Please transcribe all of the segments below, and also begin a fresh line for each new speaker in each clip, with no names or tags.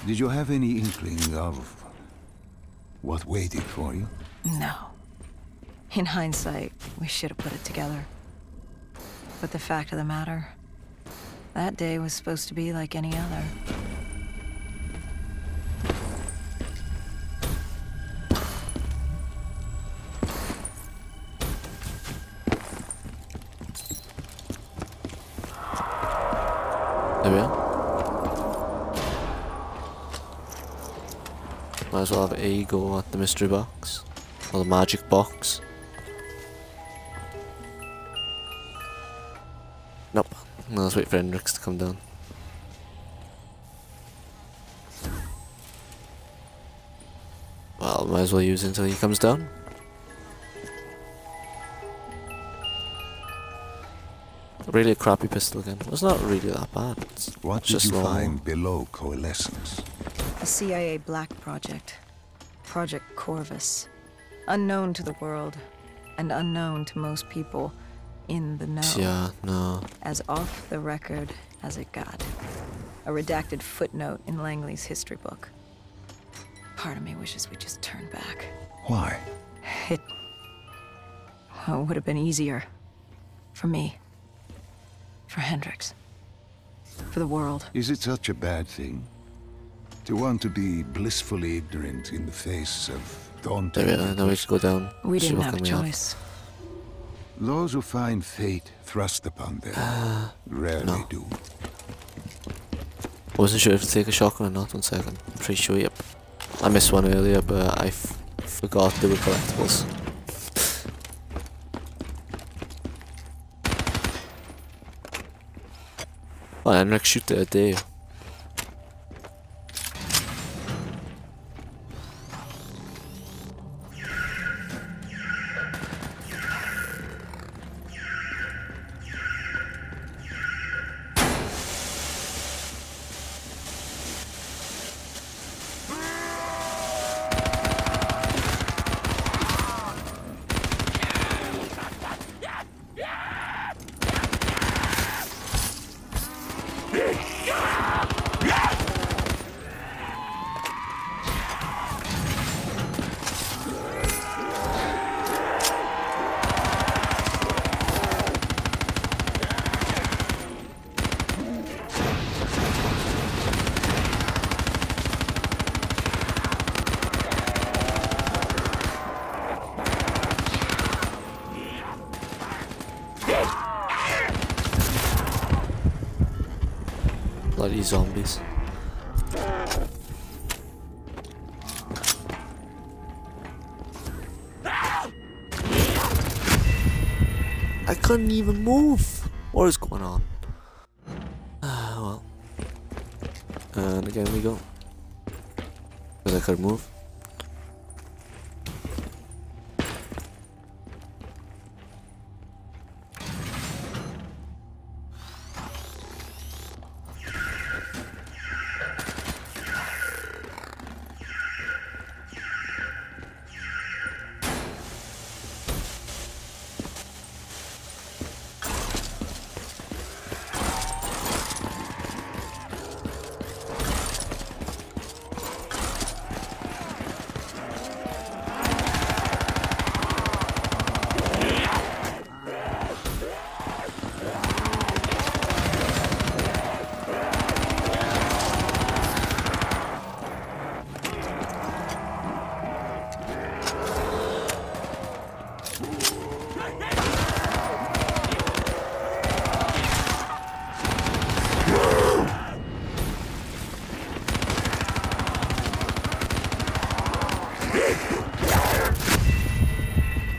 Did you have any inkling of what waited for you?
No. In hindsight, we should have put it together. But the fact of the matter, that day was supposed to be like any other.
There we are. Might as well have A go at the mystery box. Or the magic box. Nope. No, let's wait for Hendrix to come down. Well, might as well use it until he comes down. Really a crappy pistol again. It's not really that bad.
What did you find below Coalescence?
A CIA black project. Project Corvus. Unknown to the world, and unknown to most people in the know.
Yeah, no.
As off the record as it got. A redacted footnote in Langley's history book. Part of me wishes we just turned back.
Why?
It would have been easier. For me. For Hendrix. For the world.
Is it such a bad thing? To want to be blissfully ignorant in the face of daunting...
There we are, now we should go down.
We didn't have a choice.
Those who find fate thrust upon them rarely do.
I wasn't sure if to take a shotgun or not, 1 second. I'm pretty sure, yep. I missed one earlier, but I forgot they were collectibles. Oh, Henrik shoot it there. Bloody zombies. I couldn't even move. What is going on? Well. And again we go. Because I could move.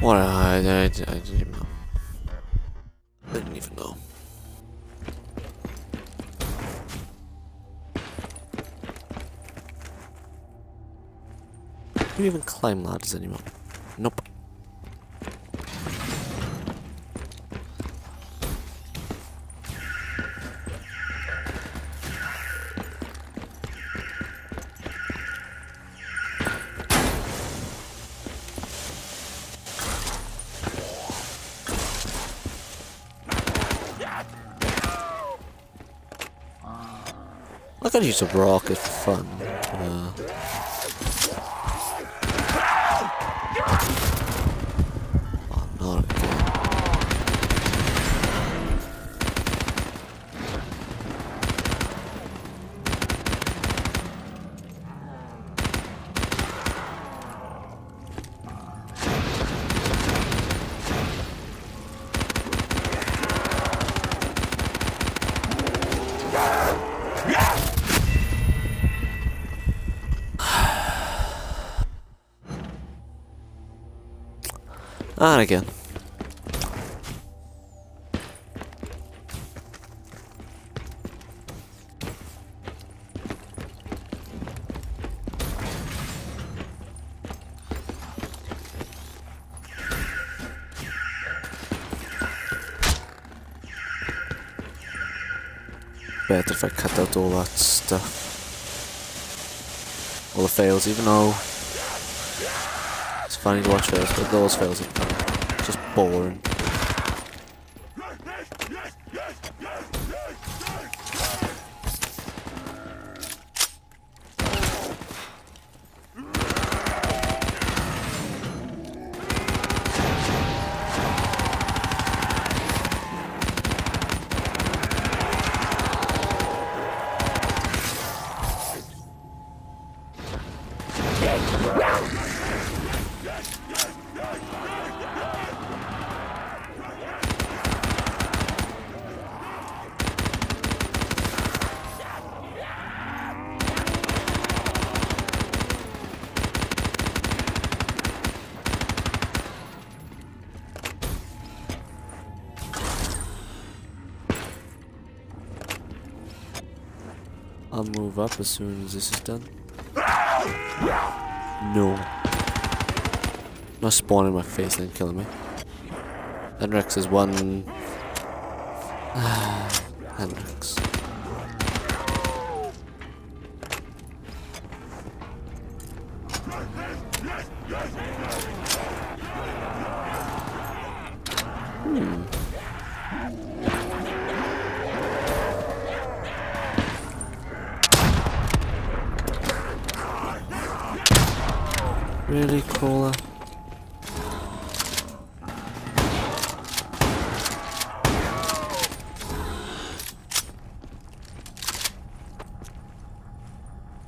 What? I didn't even know. I didn't even know. Can you even climb ladders anymore? Nope. I could use a rocket for fun. Oh, not again. And again. Better if I cut out all that stuff. All the fails, even though it's funny to watch fails, but those fails are just boring. I'll move up as soon as this is done. No. Not spawning my face and killing me. Hendrix is one. Hendrix. Really, crawler?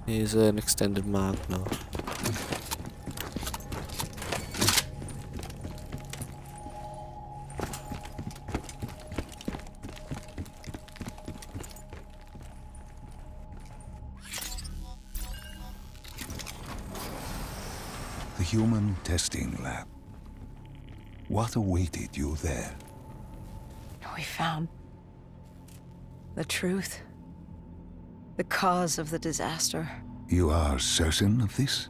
Here's an extended mag now.
The human testing lab. What awaited you there?
We found the truth. The cause of the disaster.
You are certain of this?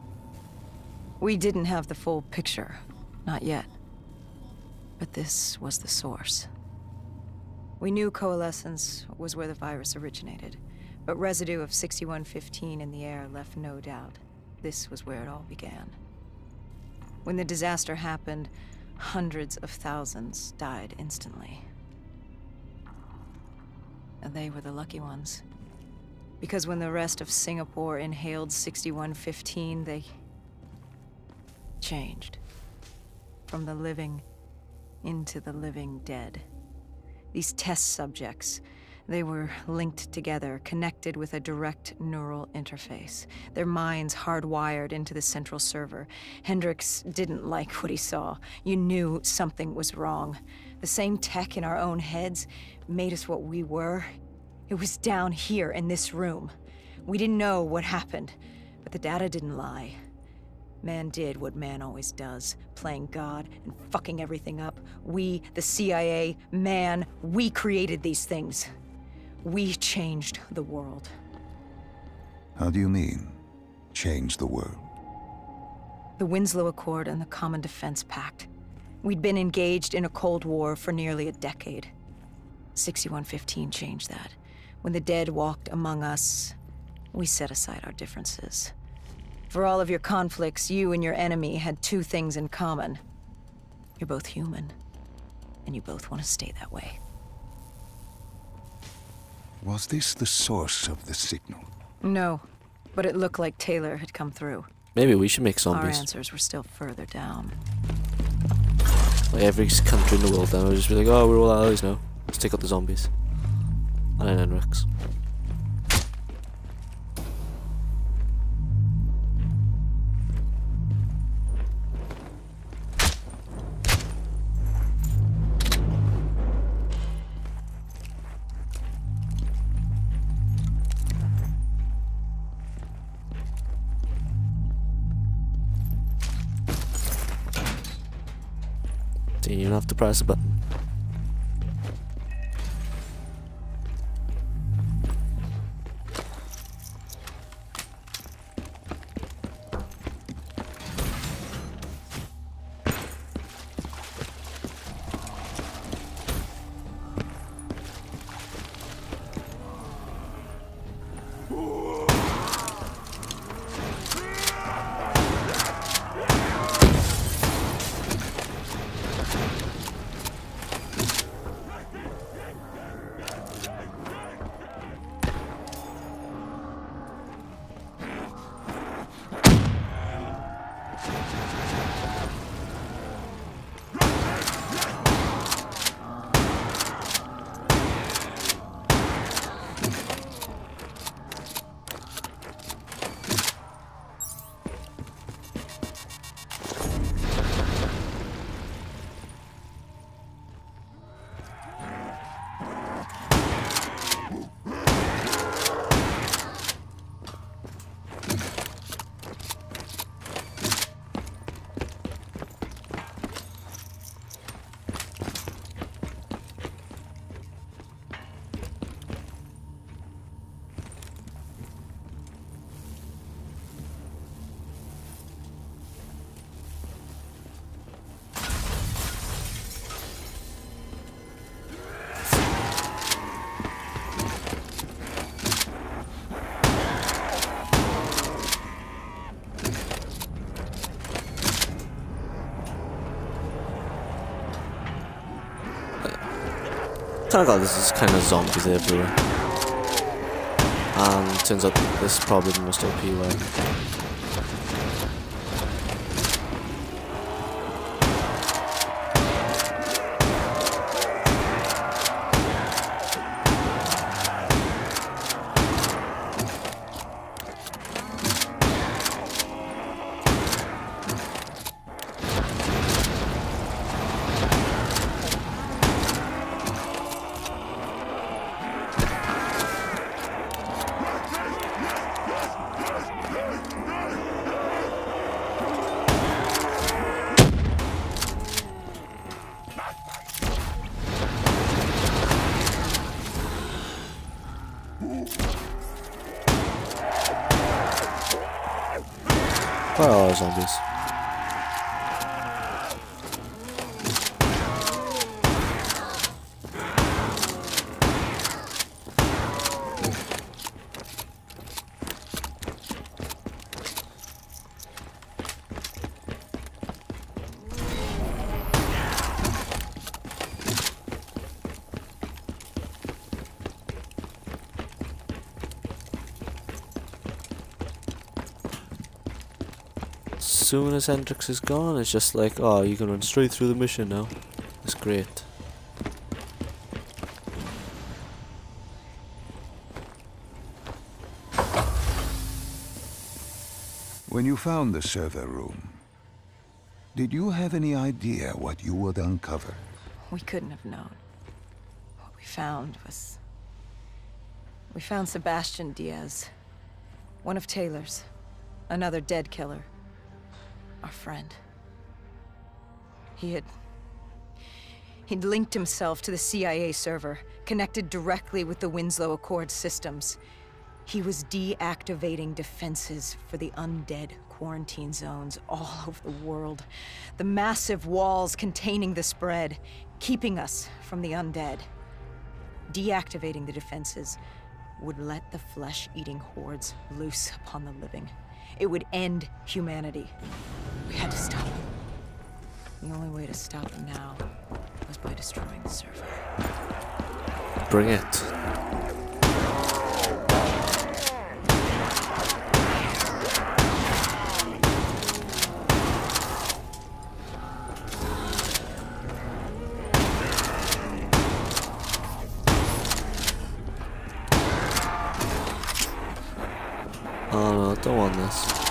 We didn't have the full picture. Not yet. But this was the source. We knew coalescence was where the virus originated, but residue of 6115 in the air left no doubt. This was where it all began. When the disaster happened, hundreds of thousands died instantly. And they were the lucky ones. Because when the rest of Singapore inhaled 6115, they changed. From the living into the living dead. These test subjects, they were linked together, connected with a direct neural interface. Their minds hardwired into the central server. Hendrix didn't like what he saw. You knew something was wrong. The same tech in our own heads made us what we were. It was down here in this room. We didn't know what happened, but the data didn't lie. Man did what man always does, playing God and fucking everything up. We, the CIA, man, we created these things. We changed the world.
How do you mean, change the world?
The Winslow Accord and the Common Defense Pact. We'd been engaged in a Cold War for nearly a decade. 6115 changed that. When the dead walked among us, we set aside our differences. For all of your conflicts, you and your enemy had two things in common. You're both human, and you both want to stay that way.
Was this the source of the signal?
No. But it looked like Taylor had come through.
Maybe we should make
Our
zombies.
answers were still further down.
Like every country in the world then would just be like, oh, we're all allies now. Let's take out the zombies. And then Rex. Didn't even have to press a button. Kinda got this is kind of zombies everywhere. And turns out this problem must OP well. Where are our zombies? As soon as Hendrix is gone, it's just like, oh, you can run straight through the mission now. It's great.
When you found the server room, did you have any idea what you would uncover?
We couldn't have known. What we found was... We found Sebastian Diaz. One of Taylor's. Another dead killer. Our friend. He'd linked himself to the CIA server, connected directly with the Winslow Accord systems. He was deactivating defenses for the undead quarantine zones all over the world. The massive walls containing the spread, keeping us from the undead. Deactivating the defenses would let the flesh-eating hordes loose upon the living. It would end humanity. We had to stop him. The only way to stop him now was by destroying the server.
Bring it. Oh no, don't want this.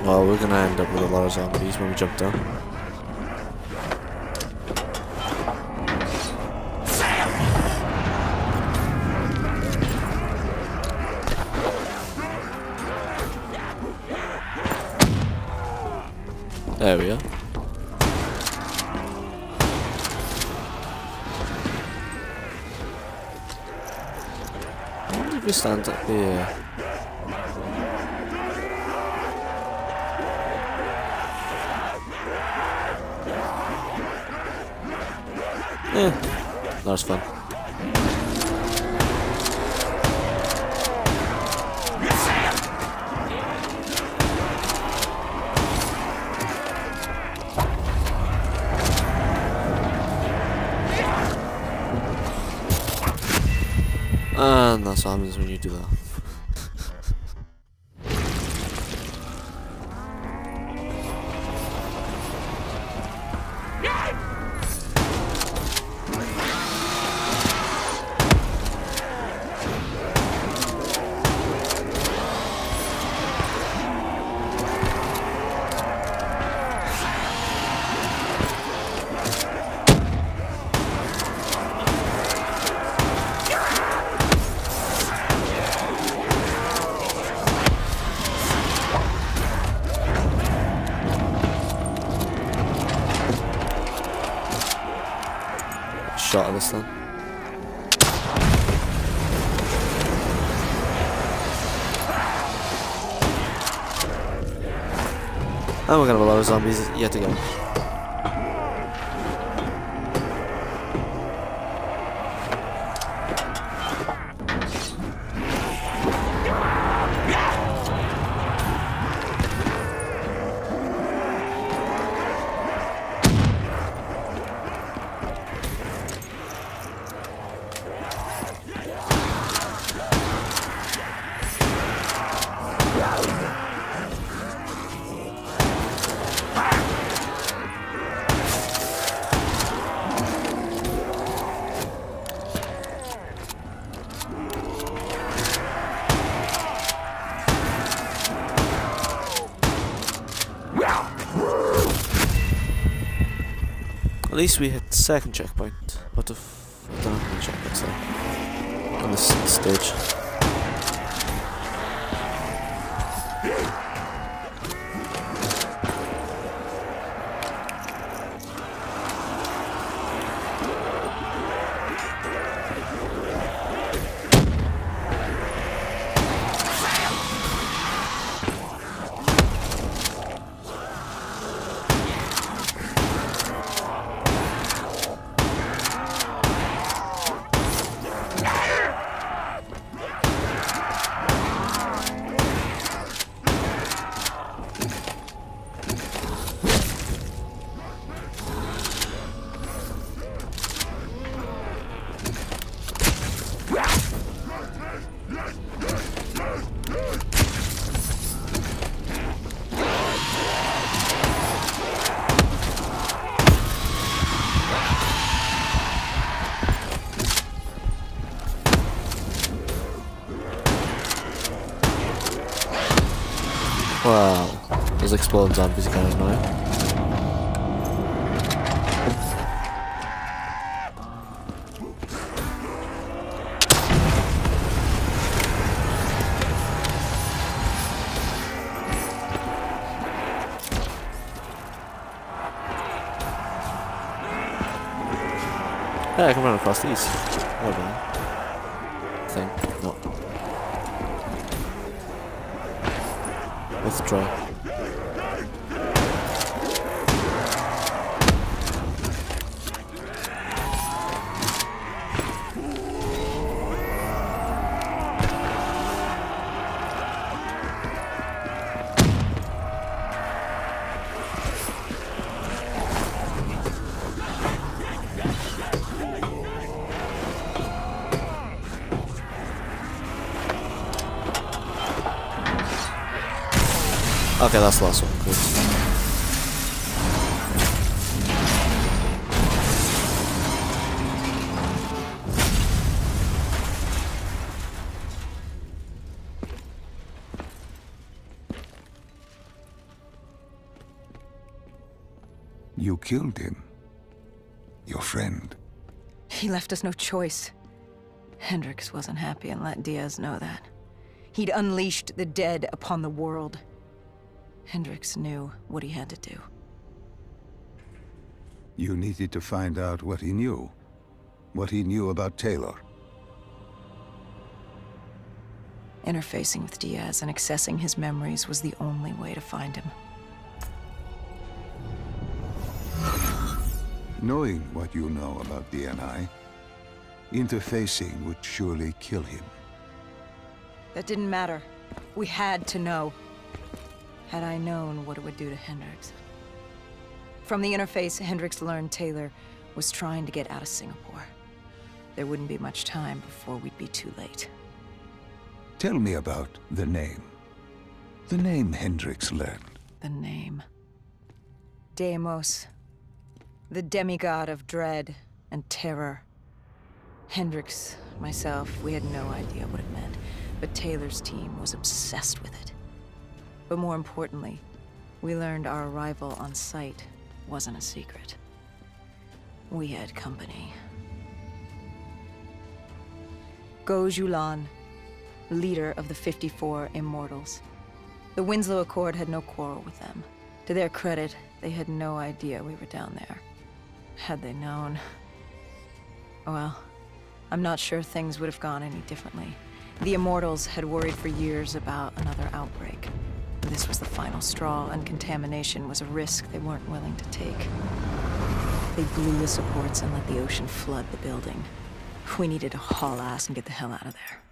Well, we're gonna end up with a lot of zombies when we jump down. There we are. I wonder if we stand up here. Yeah, that was fun. And that's what happens when you do that. Shot of this then. And we're gonna have a lot of zombies yet to go. At least we hit the second checkpoint. What the f... I don't know how many checkpoints there on this stage. Wow, those exploding zombies are kind of annoying. Yeah, I can run across these. What thing? No. withdraw. Okay, that's the last one. Good.
You killed him. Your friend.
He left us no choice. Hendricks wasn't happy and let Diaz know that. He'd unleashed the dead upon the world. Hendricks knew what he had to do.
You needed to find out what he knew. What he knew about Taylor.
Interfacing with Diaz and accessing his memories was the only way to find him.
Knowing what you know about DNI, interfacing would surely kill him.
That didn't matter. We had to know. Had I known what it would do to Hendricks. From the interface, Hendricks learned Taylor was trying to get out of Singapore. There wouldn't be much time before we'd be too late.
Tell me about the name. The name Hendricks learned.
The name. Deimos. The demigod of dread and terror. Hendricks, myself, we had no idea what it meant, but Taylor's team was obsessed with it. But more importantly, we learned our arrival on site wasn't a secret. We had company. Go Julan, leader of the 54 Immortals. The Winslow Accord had no quarrel with them. To their credit, they had no idea we were down there. Had they known... well, I'm not sure things would have gone any differently. The Immortals had worried for years about another outbreak. This was the final straw, and contamination was a risk they weren't willing to take. They blew the supports and let the ocean flood the building. We needed to haul ass and get the hell out of there.